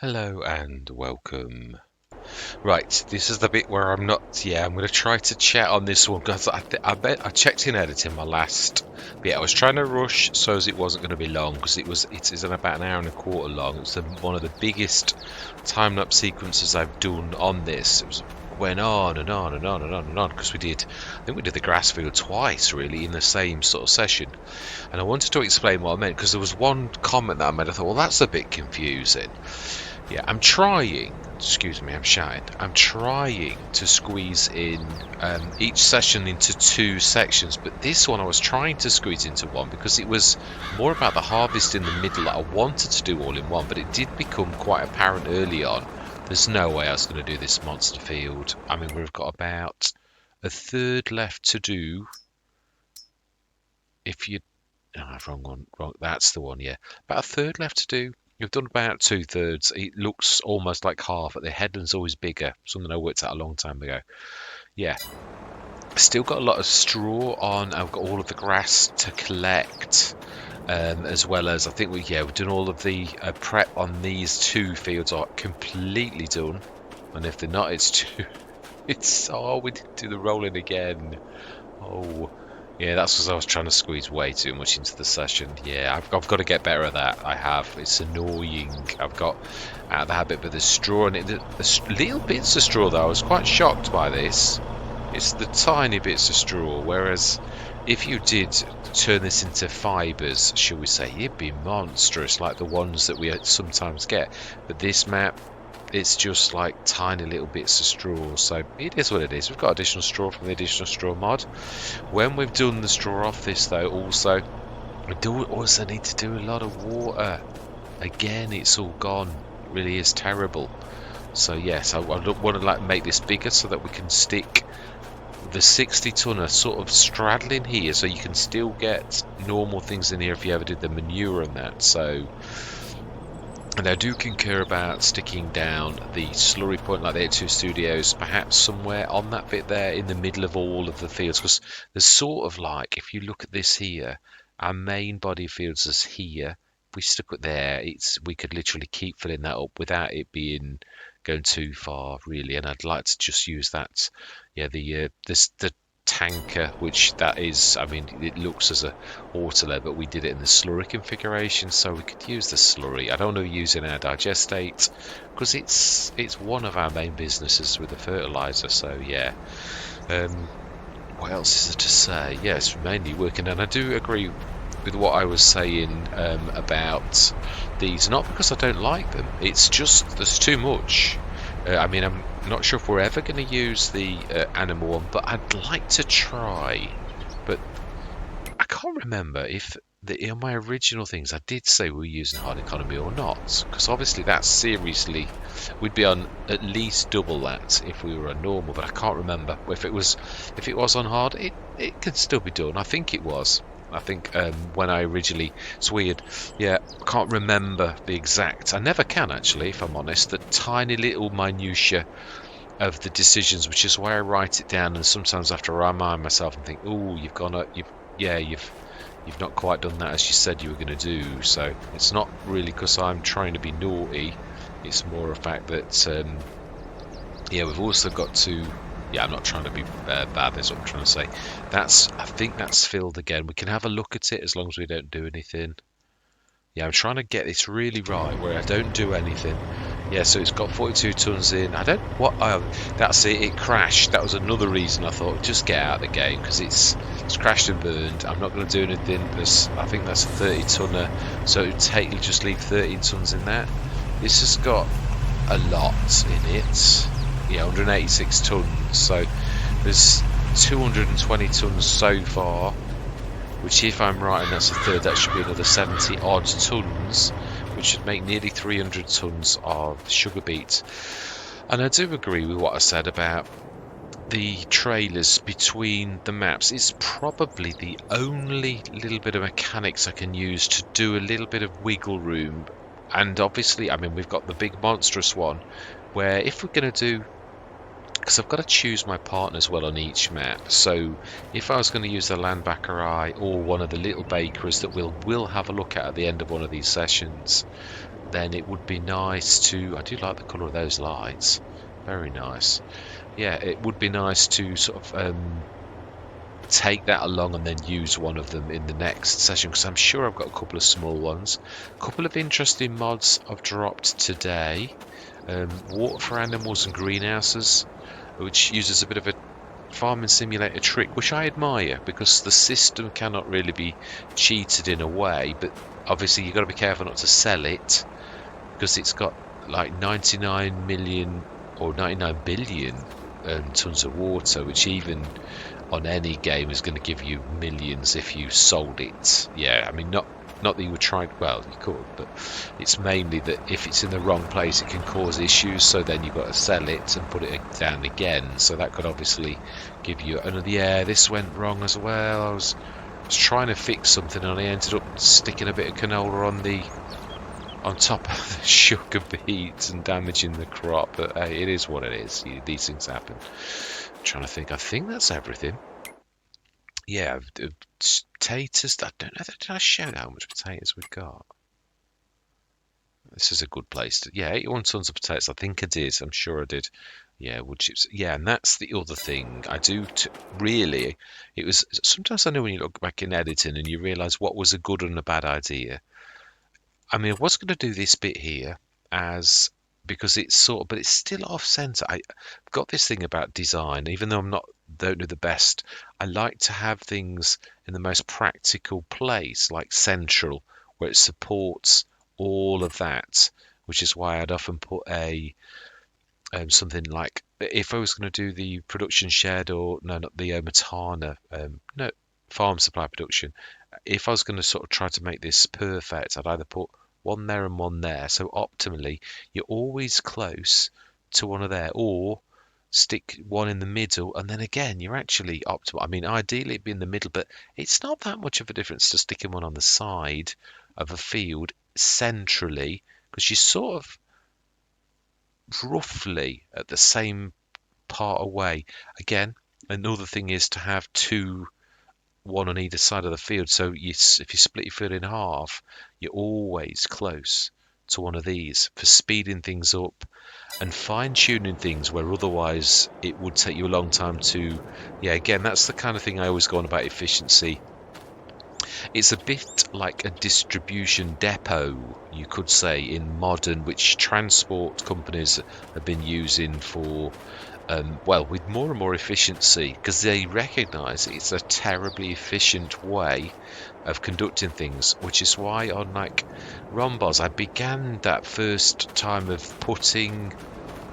Hello and welcome. Right, this is the bit where I'm not. Yeah, I'm going to try to chat on this one because I checked in editing my last bit. I was trying to rush so as it wasn't going to be long because it's in about an hour and a quarter long. It was one of the biggest time lapse sequences I've done on this. Went on and on and on and on and on because I think we did the grass field twice really in the same sort of session. And I wanted to explain what I meant because there was one comment that I made. I thought, well, that's a bit confusing. Yeah, I'm trying. Excuse me, I'm shouting. I'm trying to squeeze in each session into two sections, but this one I was trying to squeeze into one because it was more about the harvest in the middle that I wanted to do all in one, but it did become quite apparent early on. There's no way I was going to do this monster field. I mean, we've got about a third left to do. If you... Oh, wrong one. Wrong. That's the one, yeah. About a third left to do. You've done about 2/3. It looks almost like half, but the headland's always bigger. Something I worked out a long time ago. Yeah. Still got a lot of straw on. I've got all of the grass to collect. As well as I think we've done all of the prep on these two fields are completely done. And if they're not, it's too... we didn't do the rolling again. Oh, yeah, that's because I was trying to squeeze way too much into the session. Yeah, I've got to get better at that. I have. It's annoying. I've got out of the habit, but the straw and the little bits of straw though, I was quite shocked by this. It's the tiny bits of straw, whereas if you did turn this into fibres, shall we say, it'd be monstrous like the ones that we sometimes get. But this map, it's just like tiny little bits of straw, so it is what it is. We've got additional straw from the additional straw mod. When we've done the straw off this though, also we do also need to do a lot of water. Again, it's all gone. It really is terrible. So yes, I want to make this bigger so that we can stick the 60 tonner sort of straddling here, so you can still get normal things in here if you ever did the manure and that. So. And I do concur about sticking down the slurry point like the 82 Studios, perhaps somewhere on that bit there in the middle of all of the fields, because there's sort of like, if you look at this here, our main body of fields is here. If we stuck it there, we could literally keep filling that up without it being going too far, really. And I'd like to just use that, yeah, the tanker, which that is, I mean, it looks as a autoler, but we did it in the slurry configuration, so we could use the slurry. I don't know using our digestate because it's one of our main businesses with the fertilizer. So yeah, what else is there to say? Yeah, it's mainly working, and I do agree with what I was saying about these. Not because I don't like them, it's just there's too much. I mean, I'm not sure if we're ever going to use the animal one, but I'd like to try. But I can't remember if in my original things I did say we were using hard economy or not. Because obviously that's seriously, we'd be on at least double that if we were on normal. But I can't remember if it was on hard. It could still be done. I think it was. I think when I originally, it's weird. Yeah, I can't remember the exact. I never can actually, if I'm honest. The tiny little minutiae of the decisions, which is why I write it down. And sometimes I have to remind myself and think, "Oh, you've not quite done that as you said you were going to do." So it's not really because I'm trying to be naughty. It's more a fact that we've also got to. Yeah, I'm not trying to be bad. That's what I'm trying to say. I think that's filled again. We can have a look at it as long as we don't do anything. Yeah, I'm trying to get this really right where I don't do anything. Yeah, so it's got 42 tons in. I don't what. That's it. It crashed. That was another reason I thought just get out of the game because it's crashed and burned. I'm not going to do anything. I think that's a 30 tonner, so it would just leave 13 tons in that. This has got a lot in it. Yeah, 186 tons. So there's 220 tons so far. Which, if I'm right, and that's a third, that should be another 70 odd tons, which should make nearly 300 tons of sugar beet. And I do agree with what I said about the trailers between the maps. It's probably the only little bit of mechanics I can use to do a little bit of wiggle room. And obviously, I mean, we've got the big monstrous one, where if we're going to do because I've got to choose my partners well on each map. So if I was going to use the Land Baccarat or one of the little bakeries that we'll have a look at the end of one of these sessions, then it would be nice to, I do like the colour of those lights, very nice. Yeah, it would be nice to sort of take that along and then use one of them in the next session, because I'm sure I've got a couple of small ones. A couple of interesting mods I've dropped today. Water for animals and greenhouses, which uses a bit of a farming simulator trick, which I admire, because the system cannot really be cheated in a way, but obviously you've got to be careful not to sell it, because it's got like 99 million or 99 billion tons of water, which even on any game is going to give you millions if you sold it. Yeah, I mean, not that you would try, well, you could, but it's mainly that if it's in the wrong place, it can cause issues, so then you've got to sell it and put it down again. So that could obviously give you another, yeah, this went wrong as well. I was trying to fix something and I ended up sticking a bit of canola on top of the sugar beets and damaging the crop. But hey, it is what it is. These things happen. I'm trying to think. I think that's everything. Yeah, potatoes. I don't know. Did I show how much potatoes we've got? This is a good place to. Yeah, 81 tons of potatoes. I think I did. I'm sure I did. Yeah, wood chips. Yeah, and that's the other thing. I do really. It was sometimes I know when you look back in editing and you realise what was a good and a bad idea. I mean, I was going to do this bit here as because it's sort of, but it's still off center. I've got this thing about design, even though don't know the best. I like to have things in the most practical place, like central, where it supports all of that. Which is why I'd often put a something like, if I was going to do the production shed, or no, not the Matana, no, farm supply production. If I was going to sort of try to make this perfect, I'd either put one there and one there. So optimally, you're always close to one of there, or stick one in the middle, and then again, you're actually optimal. I mean, ideally it'd be in the middle, but it's not that much of a difference to sticking one on the side of a field centrally, because you're sort of roughly at the same part away. Again, another thing is to have two, one on either side of the field. So if you split your field in half, you're always close to one of these for speeding things up and fine-tuning things where otherwise it would take you a long time to. Yeah, again, that's the kind of thing I always go on about efficiency. It's a bit like a distribution depot, you could say, in modern, which transport companies have been using for well, with more and more efficiency, because they recognise it's a terribly efficient way of conducting things, which is why on like Rhombos, I began that first time of putting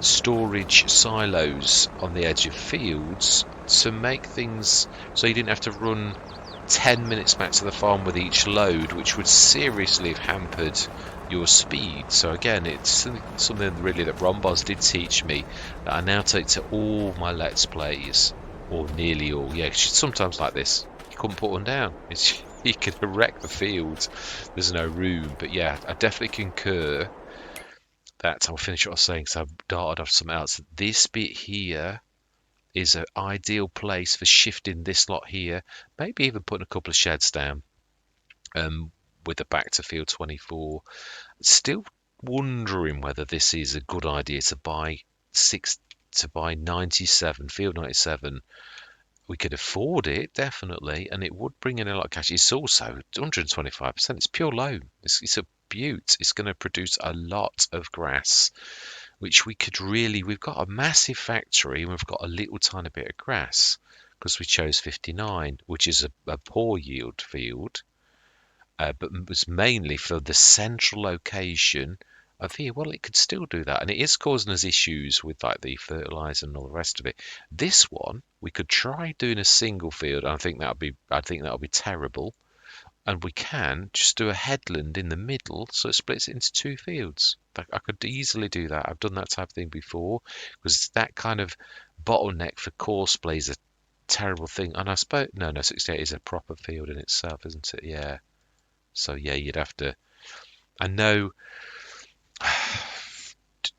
storage silos on the edge of fields to make things so you didn't have to run 10 minutes back to the farm with each load, which would seriously have hampered your speed. So again, it's something really that Rhombos did teach me, that I now take to all my Let's Plays, or nearly all. Yeah, sometimes like this, you couldn't put one down. You could wreck the field. There's no room. But yeah, I definitely concur that. I'll finish what I was saying, because I've darted off something else. This bit here is an ideal place for shifting this lot here, maybe even putting a couple of sheds down with the back to field 24. Still wondering whether this is a good idea to buy 97 field 97. We could afford it, definitely, and it would bring in a lot of cash. It's also 125%. It's pure loam. It's a beaut. It's going to produce a lot of grass, which we could really. We've got a massive factory and we've got a little tiny bit of grass, because we chose 59, which is a poor yield field, but was mainly for the central location of here. Well, it could still do that, and it is causing us issues with like the fertilizer and all the rest of it. This one we could try doing a single field. I think that'll be terrible. And we can just do a headland in the middle, so it splits it into two fields. I could easily do that. I've done that type of thing before, because that kind of bottleneck for course play is a terrible thing. And I suppose no, 68 is a proper field in itself, isn't it? Yeah. So yeah, you'd have to. I know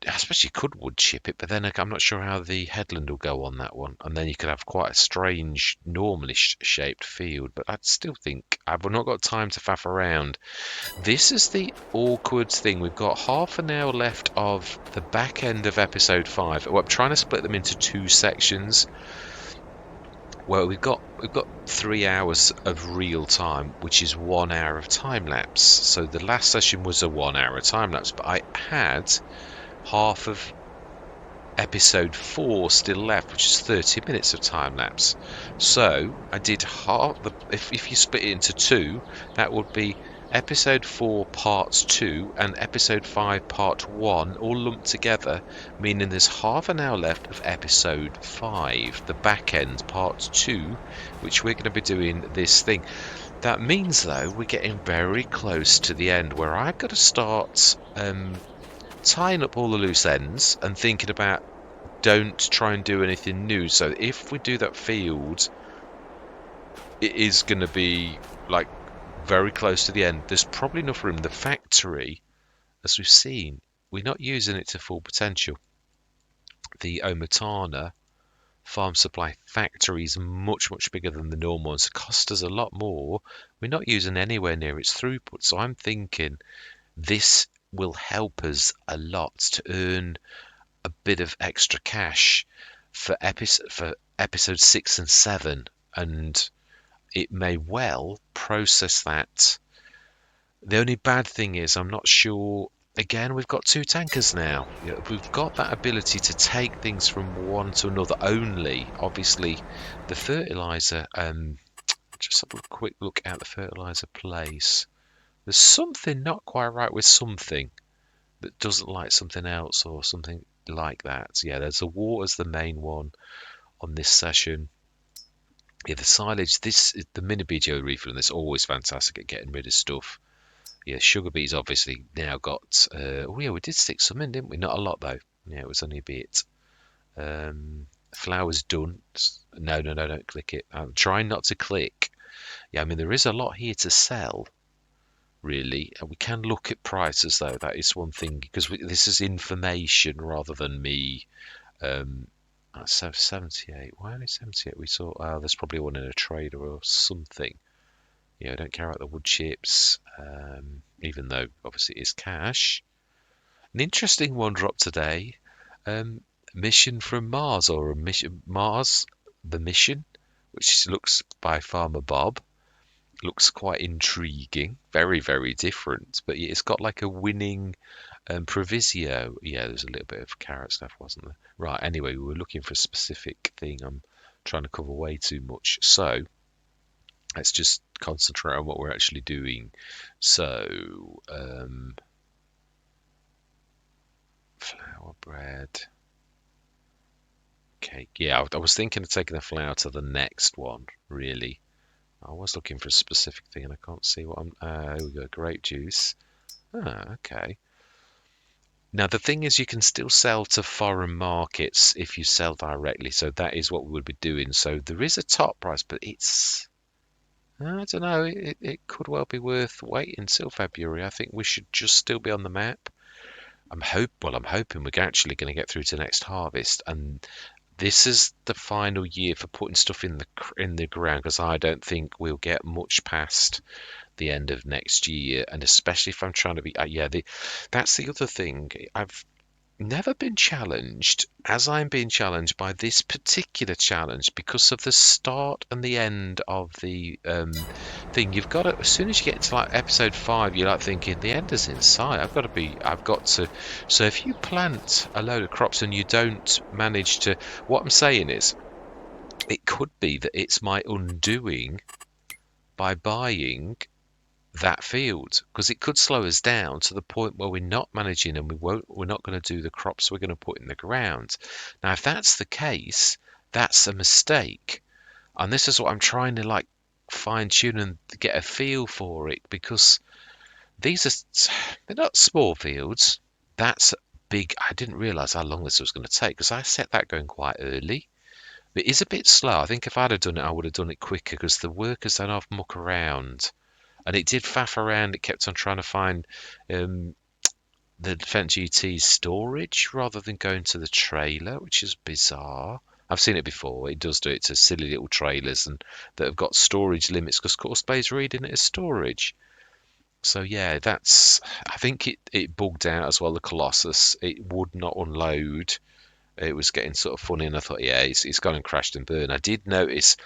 I suppose you could wood chip it, but then I'm not sure how the headland will go on that one. And then you could have quite a strange, normally shaped field. But I'd still think I've not got time to faff around. This is the awkward thing. We've got half an hour left of the back end of episode 5. Well, I'm trying to split them into 2 sections. Well, we've got 3 hours of real time, which is 1 hour of time lapse. So the last session was a 1 hour time lapse, but I had half of episode 4 still left, which is 30 minutes of time lapse. So I did half the. If you split it into 2, that would be episode 4 part 2 and episode 5 part 1 all lumped together, meaning there's half an hour left of episode 5, the back end part 2, which we're going to be doing this thing. That means though we're getting very close to the end, where I've got to start tying up all the loose ends and thinking about, don't try and do anything new. So if we do that field, it is going to be like very close to the end. There's probably enough room. The factory, as we've seen, we're not using it to full potential. The Omatana farm supply factory is much bigger than the normal ones. It costs us a lot more. We're not using anywhere near its throughput. So I'm thinking this will help us a lot to earn a bit of extra cash for episode 6 and 7, and it may well process that. The only bad thing is I'm not sure. Again, we've got 2 tankers now. We've got that ability to take things from one to another only. Obviously, the fertilizer. Just have a quick look at the fertilizer place. There's something not quite right with something that doesn't like something else or something like that. Yeah, there's the water's the main one on this session. Yeah, the silage, the mini BGO refill, that's always fantastic at getting rid of stuff. Yeah, sugar beet's obviously now got. Oh yeah, we did stick some in, didn't we? Not a lot though. Yeah, it was only a bit. Flour's done. No, don't click it. I'm trying not to click. Yeah, I mean there is a lot here to sell. Really, and we can look at prices though. That is one thing, because this is information rather than me. So 78. Why only 78? We saw. Oh, there's probably one in a trader or something. Yeah, I don't care about the wood chips, even though obviously it is cash. An interesting one dropped today. Mission from Mars, or a mission Mars, the mission, which looks by Farmer Bob. Looks quite intriguing, very different, but it's got like a winning provisio. Yeah, there's a little bit of carrot stuff, wasn't there? Right, anyway, we were looking for a specific thing. I'm trying to cover way too much, so let's just concentrate on what we're actually doing. So flour, bread, cake. Yeah, I was thinking of taking the flour to the next one, really. I was looking for a specific thing and I can't see what I'm. Here we go, grape juice. Okay. Now the thing is, you can still sell to foreign markets if you sell directly, so that is what we would be doing. So there is a top price, but it's, I don't know, it could well be worth waiting until February. I think we should just still be on the map. I'm hoping we're actually going to get through to next harvest, and this is the final year for putting stuff in the ground, because I don't think we'll get much past the end of next year. And especially if I'm trying to be that's the other thing. I've never been challenged as I'm being challenged by this particular challenge, because of the start and the end of the thing. You've got to, as soon as you get to like episode 5, you're like thinking the end is in sight. I've got to. So if you plant a load of crops and you don't manage to, what I'm saying is, it could be that it's my undoing by buying that field, because it could slow us down to the point where we're not managing, and we're not going to do the crops we're going to put in the ground. Now if that's the case, that's a mistake, and this is what I'm trying to like fine tune and get a feel for it, because they're not small fields. That's big. I didn't realize how long this was going to take, because I set that going quite early. It is a bit slow. I think if I'd have done it, I would have done it quicker, because the workers don't often muck around. And it did faff around. It kept on trying to find the Defence GT storage rather than going to the trailer, which is bizarre. I've seen it before. It does do it to silly little trailers and that have got storage limits because Coursebay's reading it as storage. So yeah, I think it bugged out as well, the Colossus. It would not unload. It was getting sort of funny, and I thought, yeah, it's gone and crashed and burned. I did notice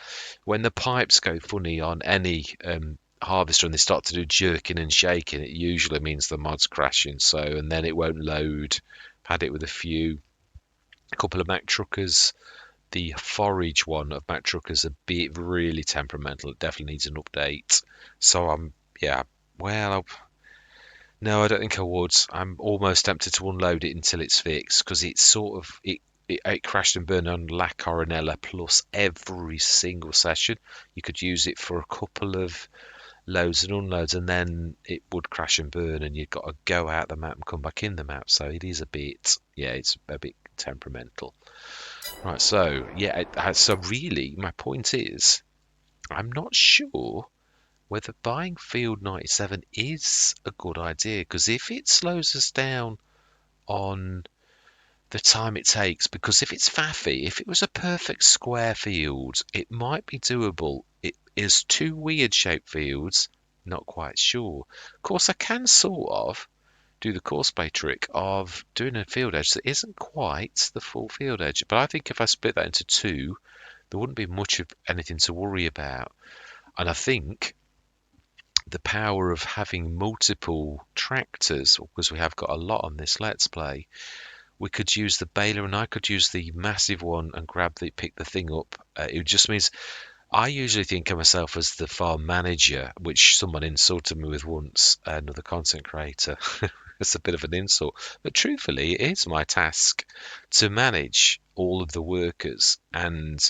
when the pipes go funny on any harvester and they start to do jerking and shaking, it usually means the mod's crashing. So, and then it won't load. Had it with a couple of Mack truckers. The forage one of Mack truckers a bit really temperamental. It definitely needs an update. So no, I don't think I would. I'm almost tempted to unload it until it's fixed because it's sort of it crashed and burned on La Coronella plus every single session. You could use it for a couple of loads and unloads, and then it would crash and burn, and you've got to go out the map and come back in the map. So it is it's a bit temperamental. Right, so yeah, so really, my point is, I'm not sure whether buying Field 97 is a good idea, because if it slows us down on the time it takes, because if it's faffy, if it was a perfect square field, it might be doable. It is two weird shaped fields, not quite sure. Of course, I can sort of do the Coursebay trick of doing a field edge that isn't quite the full field edge, but I think if I split that into two, there wouldn't be much of anything to worry about. And I think the power of having multiple tractors, because we have got a lot on this Let's Play, we could use the baler and I could use the massive one and pick the thing up. It just means I usually think of myself as the farm manager, which someone insulted me with once, another content creator. It's a bit of an insult, but truthfully, it is my task to manage all of the workers, and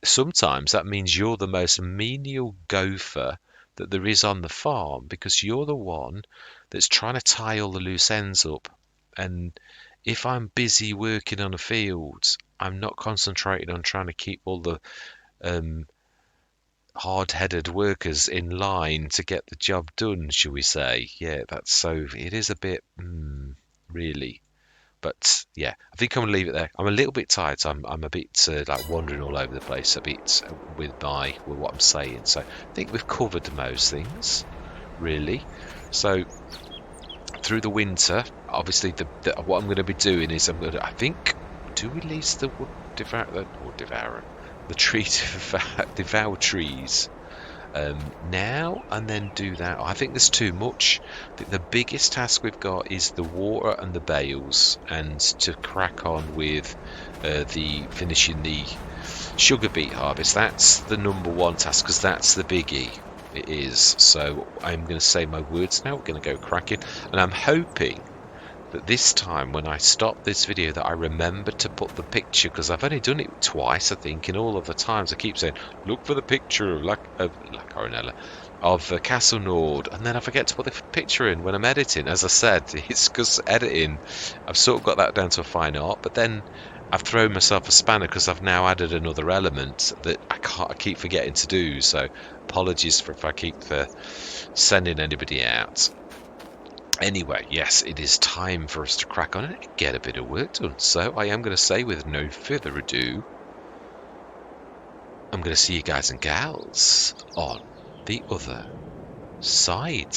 sometimes that means you're the most menial gopher that there is on the farm, because you're the one that's trying to tie all the loose ends up. And if I'm busy working on a field, I'm not concentrating on trying to keep all the hard-headed workers in line to get the job done, shall we say. Yeah, it is a bit really, but yeah, I think I'm gonna leave it there. I'm a little bit tired, so I'm a bit like wandering all over the place a bit with what I'm saying. So I think we've covered most things really. So through the winter, obviously what I'm going to be doing is I think do release the wood devourer, the tree to devour trees now, and then do that. I think there's too much. I think the biggest task we've got is the water and the bales, and to crack on with finishing the sugar beet harvest. That's the number one task, because that's the biggie. It is. So I'm going to say my words now. We're going to go cracking, and I'm hoping that this time when I stop this video that I remember to put the picture, because I've only done it twice, I think, in all of the times I keep saying look for the picture of La Coronella, of Castelnaud, and then I forget to put the picture in when I'm editing. As I said, it's because editing, I've sort of got that down to a fine art, but then I've thrown myself a spanner because I've now added another element that I keep forgetting to do. So apologies for if I keep sending anybody out. Anyway, yes, it is time for us to crack on and get a bit of work done. So I am going to say, with no further ado, I'm going to see you guys and gals on the other side.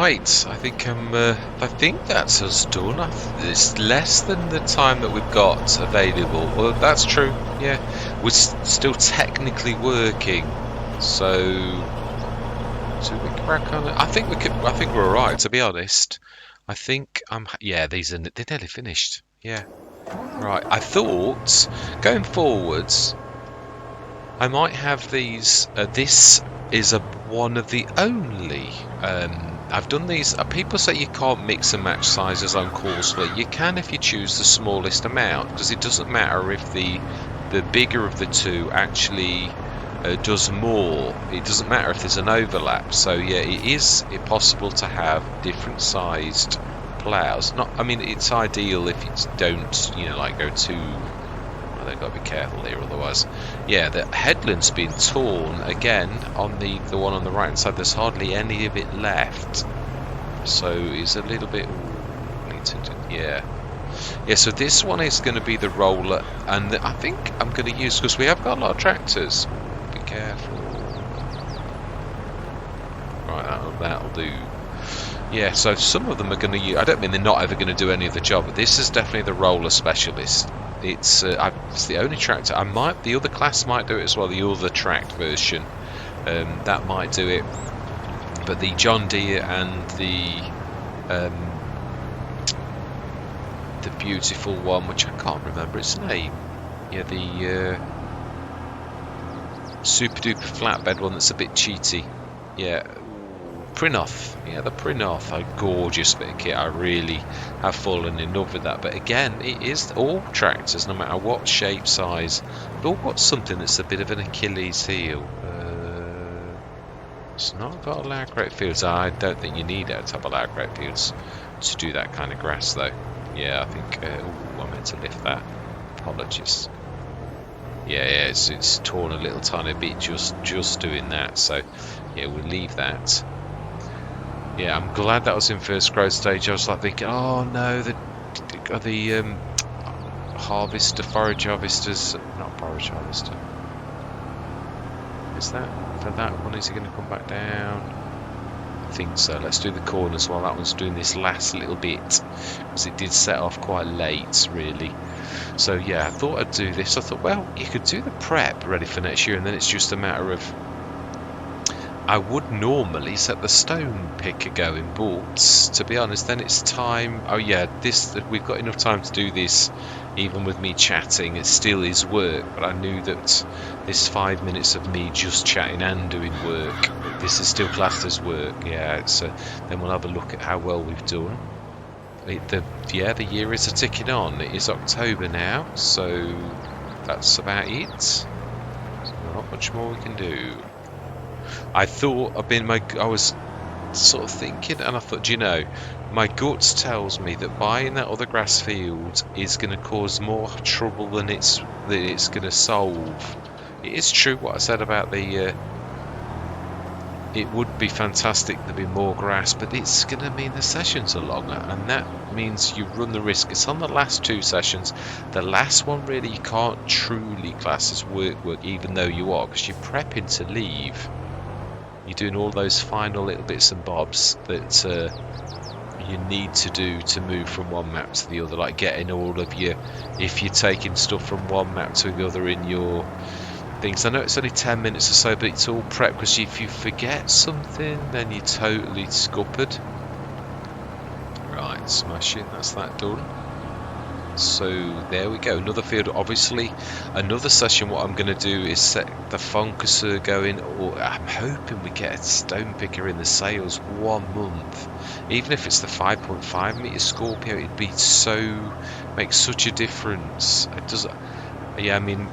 right. I think I think that's us done. It's less than the time that we've got available. Well, that's true. Yeah, we're still technically working, so we crack on it. I think we could. I think we're alright. To be honest, I think yeah, they're nearly finished. Yeah. Right. I thought going forwards, I might have these. This is one of the only. I've done these. People say you can't mix and match sizes on course split. You can if you choose the smallest amount, because it doesn't matter if the bigger of the two actually does more. It doesn't matter if there's an overlap. So yeah, it is possible to have different sized ploughs. I mean, it's ideal if you don't, like go too. Well, they've got to be careful here, otherwise. Yeah, the headland's been torn again on the one on the right hand side. There's hardly any of it left, so it's a little bit. Yeah. So this one is going to be the roller, and I think I'm going to use, because we have got a lot of tractors. Be careful. Right, that'll do. Yeah, so some of them are going to use. I don't mean they're not ever going to do any of the job, but this is definitely the roller specialist. It's the only tractor. The other class might do it as well. The other tracked version, that might do it. But the John Deere and the beautiful one, which I can't remember its name. Yeah, the super duper flatbed one that's a bit cheaty. Yeah. Prinoth, the Prinoth, a gorgeous bit of kit. I really have fallen in love with that. But again, it is all tractors, no matter what shape, size, they've all got something that's a bit of an Achilles heel. It's not got a loud great fields. I don't think you need it to have a loud great fields to do that kind of grass, though. Yeah, I think. I meant to lift that. Apologies. Yeah, it's torn a little tiny bit just doing that. So yeah, we'll leave that. Yeah, I'm glad that was in first growth stage. I was like thinking, oh no, the forage harvesters, not forage harvester. Is that for that one? Is he going to come back down? I think so. Let's do the corners while that one's doing this last little bit, because it did set off quite late, really. So yeah, I thought I'd do this. I thought, well, you could do the prep ready for next year, and then it's just a matter of. I would normally set the stone picker going, but to be honest, then it's time. Oh yeah, we've got enough time to do this, even with me chatting. It still is work, but I knew that this 5 minutes of me just chatting and doing work, this is still classed as work. Yeah, so then we'll have a look at how well we've done. The year is ticking on. It is October now, so that's about it. There's not much more we can do. I thought I was sort of thinking, and I thought, my guts tells me that buying that other grass field is going to cause more trouble than it's going to solve. It is true what I said about the. It would be fantastic to be more grass, but it's going to mean the sessions are longer, and that means you run the risk. It's on the last 2 sessions. The last one really you can't truly class as work, even though you are, because you're prepping to leave. You're doing all those final little bits and bobs that you need to do to move from one map to the other, like getting all of if you're taking stuff from one map to the other in your things. I know it's only 10 minutes or so, but it's all prep, because if you forget something, then you're totally scuppered. Right, smashing, that's that done. So there we go, another field. Obviously another session, what I'm going to do is set the Foncasseur going, or I'm hoping we get a stone picker in the sales 1 month, even if it's the 5.5 meter Scorpio. It'd be make such a difference. It does. Yeah, I mean,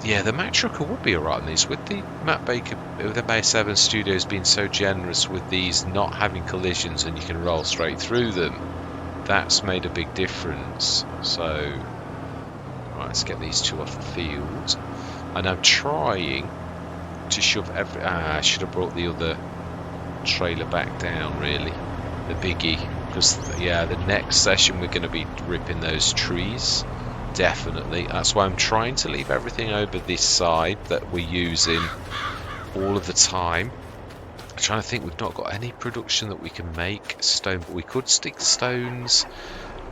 yeah, the Mac Trucker would be alright on these, with the Matt Baker, with the Bay 7 Studios being so generous with these not having collisions and you can roll straight through them. That's made a big difference. So right, let's get these 2 off the field, and I'm trying to shove I should have brought the other trailer back down, really, the biggie, because the next session we're going to be ripping those trees, definitely. That's why I'm trying to leave everything over this side that we're using all of the time. I'm trying to think. We've not got any production that we can make stone, but we could stick stones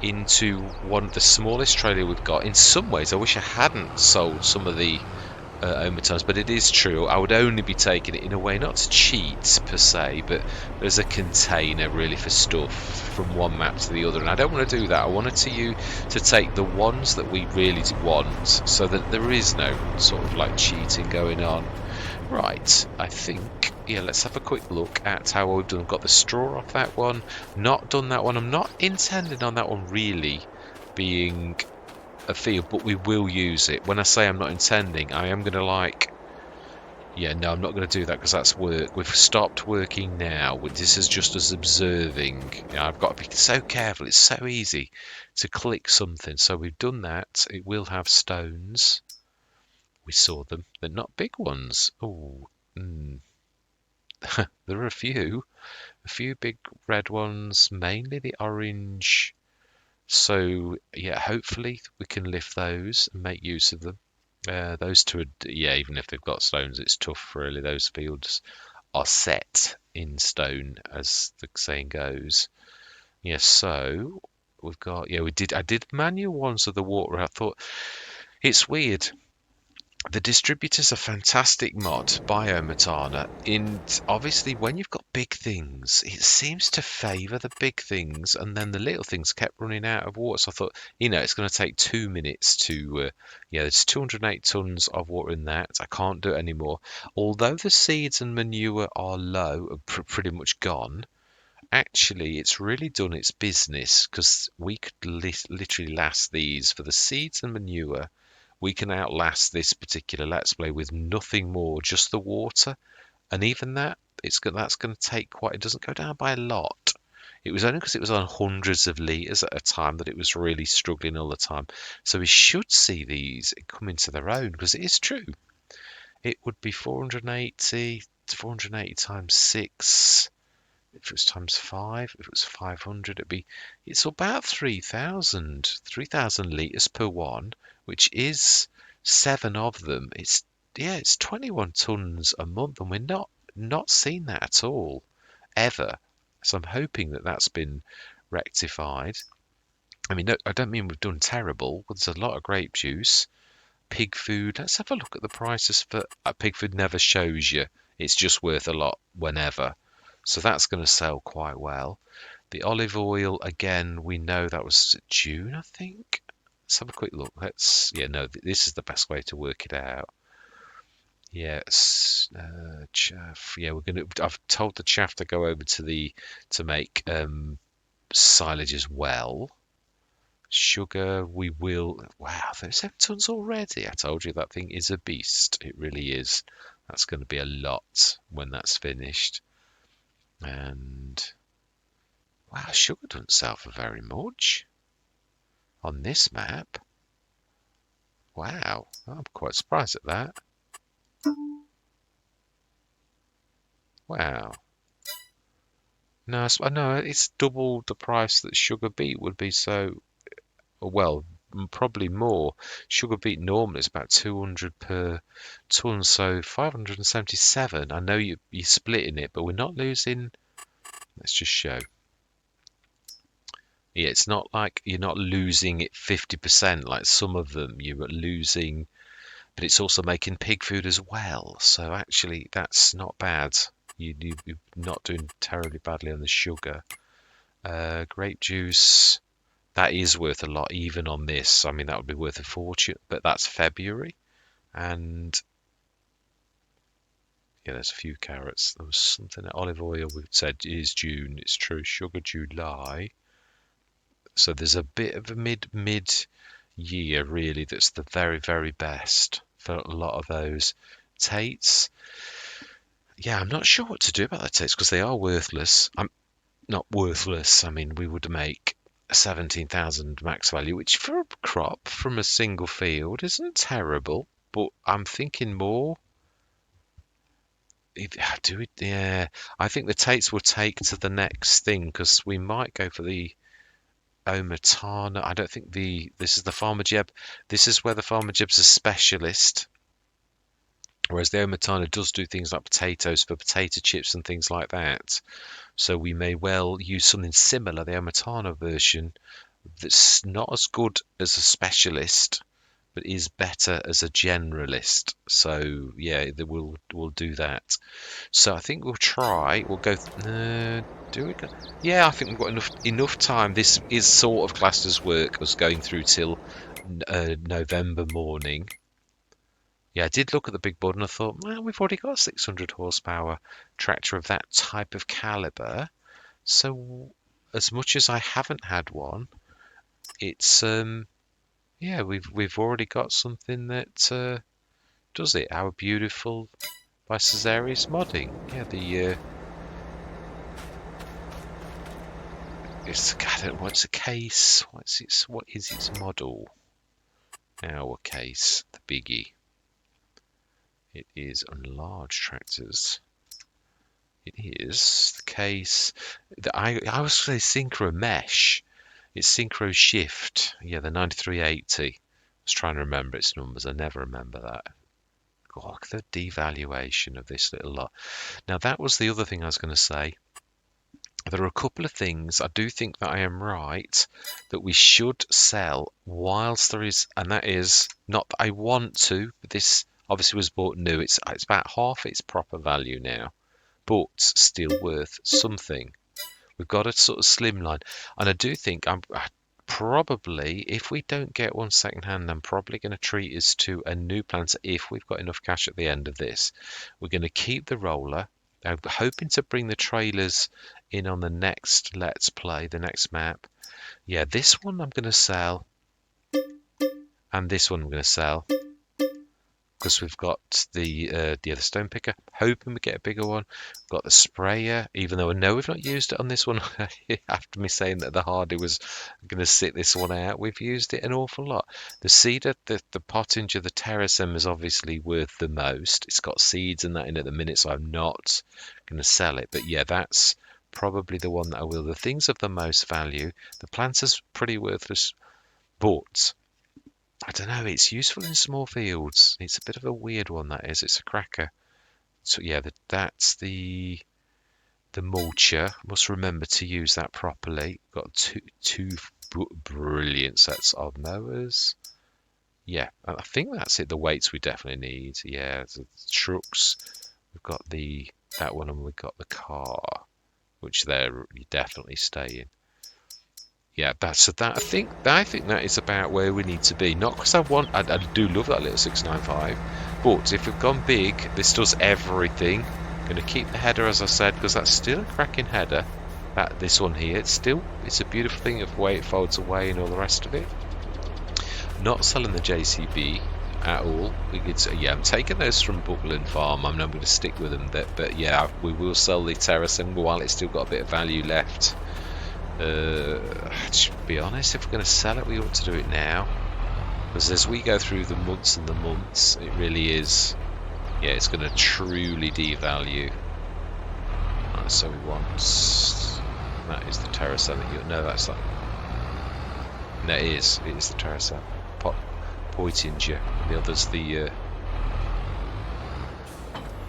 into one of the smallest trailer we've got. In some ways, I wish I hadn't sold some of the Omatons, but it is true. I would only be taking it in a way, not to cheat per se, but as a container really for stuff from one map to the other. And I don't want to do that. I wanted to take the ones that we really want, so that there is no sort of like cheating going on. Right, I think, yeah, let's have a quick look at how we've done. Got the straw off that one, not done that one. I'm not intending on that one really being a field, but we will use it. When I say I'm not intending, I am going to yeah, no, I'm not going to do that because that's work. We've stopped working now. This is just us observing. I've got to be so careful. It's so easy to click something. So we've done that. It will have stones. We saw them. They're not big ones. Oh, there are a few big red ones, mainly the orange. So yeah, hopefully we can lift those and make use of them. Those two, yeah, even if they've got stones, it's tough really. Those fields are set in stone, as the saying goes. Yeah, so we've got, yeah, I did manual ones of the water. I thought it's weird. The distributor's a fantastic mod, Biomatana. And obviously, when you've got big things, it seems to favour the big things, and then the little things kept running out of water. So I thought, it's going to take 2 minutes to. Yeah, there's 208 tons of water in that. I can't do it anymore. Although the seeds and manure are low, pretty much gone. Actually, it's really done its business because we could literally last these for the seeds and manure. We can outlast this particular Let's Play with nothing more, just the water. And even that, that's going to take quite. It doesn't go down by a lot. It was only because it was on hundreds of litres at a time that it was really struggling all the time. So we should see these come into their own because it is true. It would be 480 times 6. If it was times 5, if it was 500, it's about 3,000 litres per one, which is 7 of them. It's 21 tons a month, and we're not seeing that at all ever. So I'm hoping that that's been rectified. I mean, no, I don't mean we've done terrible. There's a lot of grape juice, pig food. Let's have a look at the prices for pig food. Never shows you. It's just worth a lot whenever. So that's going to sell quite well. The olive oil, again, we know that was June, I think. Let's have a quick look. This is the best way to work it out. Yes, chaff. Yeah, I've told the chaff to go over to make silage as well. Sugar, we will. Wow, there's 7 tons already. I told you that thing is a beast. It really is. That's going to be a lot when that's finished. And wow, sugar doesn't sell for very much on this map. Wow, I'm quite surprised at that. Wow. No, it's double the price that sugar beet would be. So, well, probably more. Sugar beet normally is about 200 per ton, so 577. I know you're splitting it, but we're not losing. Let's just show. Yeah, it's not like you're not losing it 50% like some of them. You're losing, but it's also making pig food as well. So actually, that's not bad. You're not doing terribly badly on the sugar. Grape juice, that is worth a lot even on this. I mean, that would be worth a fortune, but that's February. And yeah, there's a few carrots. There was something, olive oil we said is June. It's true. Sugar, July. So there's a bit of a mid year really that's the very, very best for a lot of those. Tates, yeah, I'm not sure what to do about the Tates because they are worthless. I'm not worthless. I mean, we would make 17,000 max value, which for a crop from a single field isn't terrible. But I'm thinking more. Yeah, I think the Tates will take to the next thing because we might go for the Omatana. I don't think this is the Farmer Jeb. This is where the Farmer Jeb's a specialist. Whereas the Omatana does do things like potatoes for potato chips and things like that. So we may well use something similar, the Omatana version, that's not as good as a specialist, but is better as a generalist. So yeah, we'll do that. So I think we'll try. We'll go. Do we go? Yeah, I think we've got enough time. This is sort of classed as work, us going through till November morning. Yeah, I did look at the big board and I thought, well, we've already got a 600 horsepower tractor of that type of caliber. So as much as I haven't had one, it's yeah, we've already got something that does it. Our beautiful by Cesaris modding. Yeah, the it's I don't know what's the case. What is its model? Our case, the biggie. It is on large tractors. It is the case that I was going to say Synchro Mesh. It's Synchro Shift. Yeah, the 9380. I was trying to remember its numbers. I never remember that. God, the devaluation of this little lot. Now, that was the other thing I was going to say. There are a couple of things I do think that I am right that we should sell whilst there is, and that is not that I want to, but this obviously was bought new. It's about half its proper value now, but still worth something. We've got a sort of slimline, and I do think I'm probably, if we don't get one second hand, I'm probably going to treat us to a new planter if we've got enough cash at the end of this. We're going to keep the roller. I'm hoping to bring the trailers in on the next Let's Play, the next map. Yeah, this one I'm going to sell, and this one I'm going to sell. Because we've got the stone picker, hoping we get a bigger one. We've got the sprayer, even though I know we've not used it on this one. After me saying that the Hardy was going to sit this one out, we've used it an awful lot. The seeder, the pottinger, the terracem is obviously worth the most. It's got seeds and that in at the minute, so I'm not going to sell it. But yeah, that's probably the one that I will. The things of the most value. The planter's pretty worthless, but I don't know, it's useful in small fields. It's a bit of a weird one, that is. It's a cracker. So yeah, that's the mulcher. Must remember to use that properly. Got two brilliant sets of mowers. Yeah, I think that's it. The weights we definitely need. Yeah, the trucks. We've got that one, and we've got the car, which they're definitely staying. Yeah, that's that. I think that is about where we need to be. Not because I do love that little 695, but if we've gone big, this does everything. Going to keep the header as I said, because that's still a cracking header. This one here, it's a beautiful thing of the way it folds away and all the rest of it. Not selling the JCB at all. I'm taking those from Buckland Farm. I'm not going to stick with them. But yeah, we will sell the Terracem while it's still got a bit of value left. To be honest, if we're going to sell it, we ought to do it now, because as we go through the months and the months, it really is, yeah, it's going to truly devalue. Right, so we want, that is the Terracem that you know, that's that. No, it is the Terracem. Poitinger, the other's the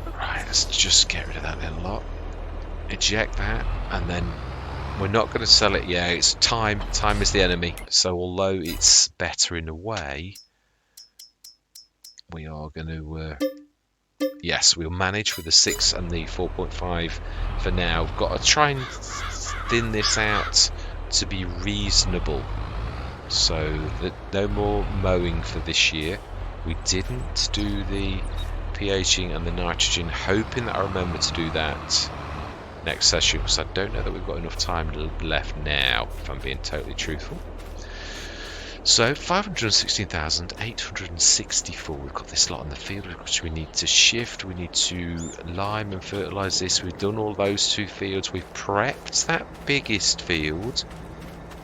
right, let's just get rid of that little lot, eject that, and then we're not going to sell it. Yeah, it's time. Time is the enemy. So although it's better in a way, we are going to... yes, we'll manage with the 6 and the 4.5 for now. We've got to try and thin this out to be reasonable. So that no more mowing for this year. We didn't do the pHing and the nitrogen, hoping that I remember to do that next session, because I don't know that we've got enough time left now, if I'm being totally truthful. So 516,864. We've got this lot on the field which we need to shift. We need to lime and fertilise this. We've done all those 2 fields. We've prepped that biggest field,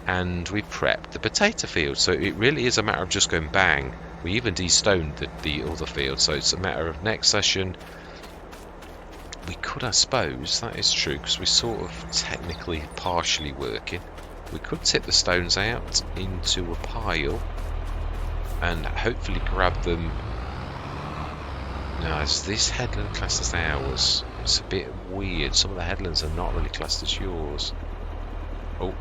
and we prepped the potato field. So it really is a matter of just going bang. We even destoned the other field. So it's a matter of next session. We could, I suppose, that is true, because we're sort of technically partially working. We could tip the stones out into a pile and hopefully grab them Now, as this headland classed as ours, it's a bit weird. Some of the headlands are not really classed as yours. Oh.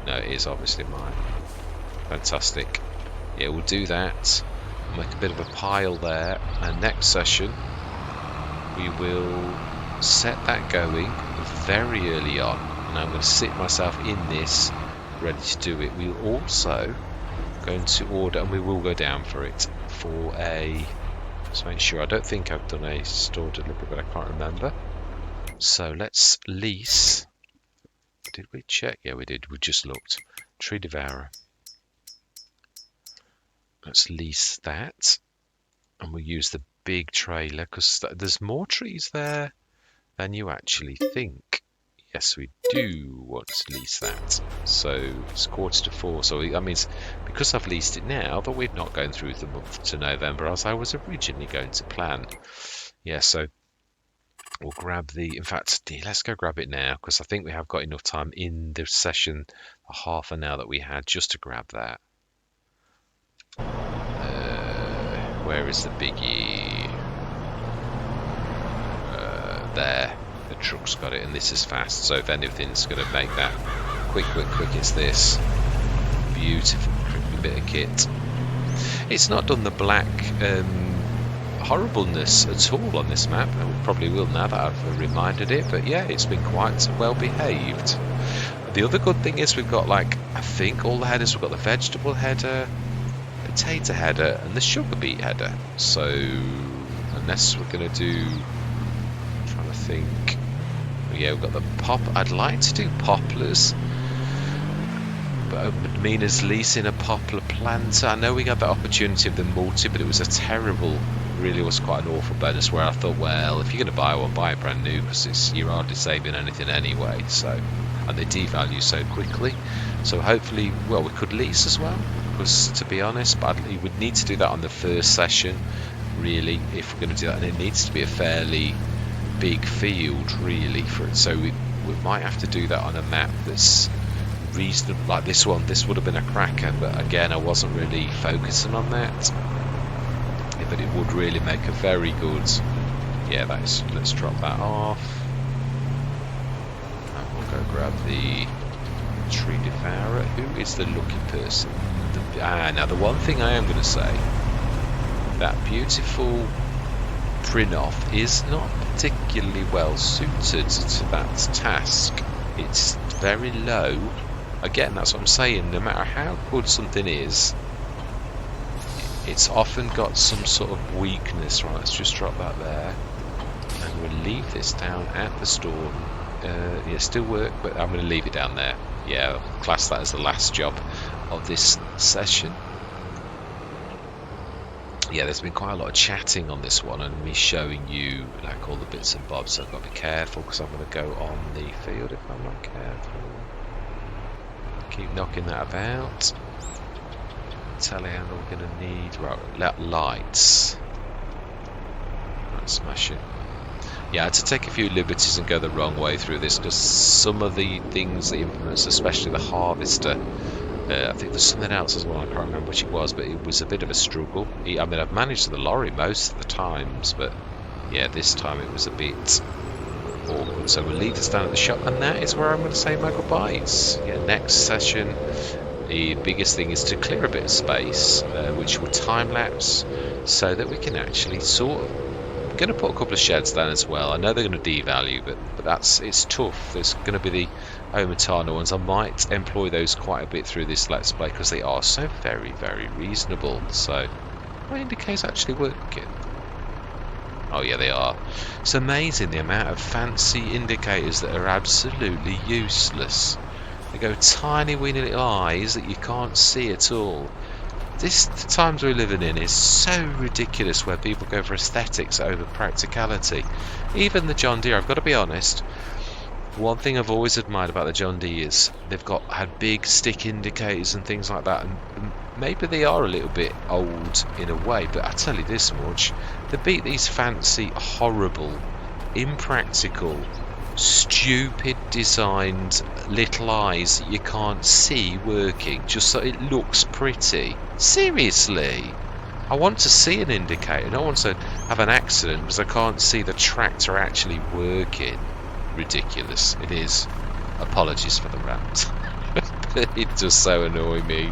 No, it is obviously mine. Fantastic. Yeah, we'll do that. Make a bit of a pile there. And next session, we will set that going very early on. And I'm going to sit myself in this, ready to do it. We'll also going to order, and we will go down for it, for a... Let's make sure. I don't think I've done a store delivery, but I can't remember. So let's lease. Did we check? Yeah, we did. We just looked. Tree Devourer. Let's lease that. And we'll use the big trailer, because there's more trees there than you actually think. Yes, we do want to lease that. So it's 3:45. So that means, because I've leased it now, that we're not going through the month to November as I was originally going to plan. Yeah, so we'll grab the... In fact, let's go grab it now, because I think we have got enough time in the session, a half an hour that we had, just to grab that. Where is the biggie? There. The truck's got it, and this is fast. So if anything's going to make that quick, it's this. Beautiful bit of kit. It's not done the black horribleness at all on this map. I probably will now that I've reminded it, but yeah, it's been quite well behaved. The other good thing is we've got, like, I think all the headers. We've got the vegetable header, potato header, and the sugar beet header. So unless we're going to do, I'm trying to think. Yeah, we've got the pop. I'd like to do poplars, but it would mean us leasing a poplar planter. I know we got that opportunity of the multi, but it was a terrible, really was quite an awful bonus, where I thought, well, if you're going to buy one, buy it brand new, because you're hardly saving anything anyway. So, and they devalue so quickly. So hopefully, well, we could lease as well, because to be honest, but you would need to do that on the first session, really, if we're going to do that, and it needs to be a fairly big field, really, for it. So we might have to do that on a map that's reasonable, like this one. This would have been a cracker, but again, I wasn't really focusing on that. Yeah, but it would really make a very good... Yeah, that is... Let's drop that off. And we'll go grab the Tree Devourer. Who is the lucky person? Now the one thing I am going to say, that beautiful Prinoth is not particularly well suited to that task. It's very low. Again, that's what I'm saying. No matter how good something is, it's often got some sort of weakness. Right, let's just drop that there, and we'll leave this down at the store. Yeah, still work, but I'm going to leave it down there. Yeah, class that as the last job of this session. Yeah, there's been quite a lot of chatting on this one, and me showing you like all the bits and bobs. So I've got to be careful, because I'm going to go on the field if I'm not careful. Keep knocking that about. Telehandler we're going to need. Right, lights. Right, smash it. Yeah, I had to take a few liberties and go the wrong way through this, because some of the things, the implements, especially the harvester, I think there's something else as well, I can't remember which it was, but it was a bit of a struggle. I mean, I've managed the lorry most of the times, but yeah, this time it was a bit awkward. So we'll leave this down at the shop, and that is where I'm going to say my goodbyes. Yeah, next session, the biggest thing is to clear a bit of space, which will time-lapse, so that we can actually sort of... I'm going to put a couple of sheds down as well. I know they're going to devalue, but it's tough. There's going to be the Omatana ones. I might employ those quite a bit through this Let's Play, because they are so very, very reasonable. So, my indicator's actually working. Oh yeah, they are. It's amazing the amount of fancy indicators that are absolutely useless. They go tiny weeny little eyes that you can't see at all. The times we're living in is so ridiculous, where people go for aesthetics over practicality. Even the John Deere, I've got to be honest, one thing I've always admired about the John Deeres, they've had big stick indicators and things like that, and maybe they are a little bit old in a way, but I tell you this much, they beat these fancy, horrible, impractical, stupid designed little eyes that you can't see working just so it looks pretty. Seriously, I want to see an indicator. I don't want to have an accident because I can't see the tractor actually working. Ridiculous. It is. Apologies for the rant. It does so annoy me.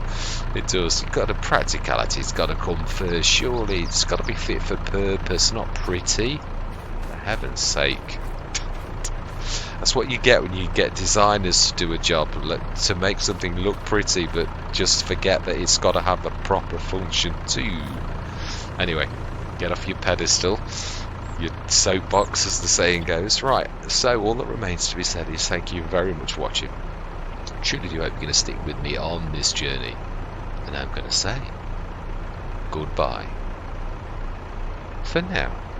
It does. You've got a practicality. It's got to come first. Surely it's got to be fit for purpose, not pretty. For heaven's sake. That's what you get when you get designers to do a job, to make something look pretty, but just forget that it's got to have the proper function too. Anyway, get off your pedestal, your soapbox, as the saying goes. Right, so all that remains to be said is thank you very much for watching. I truly do hope you're going to stick with me on this journey. And I'm going to say goodbye for now.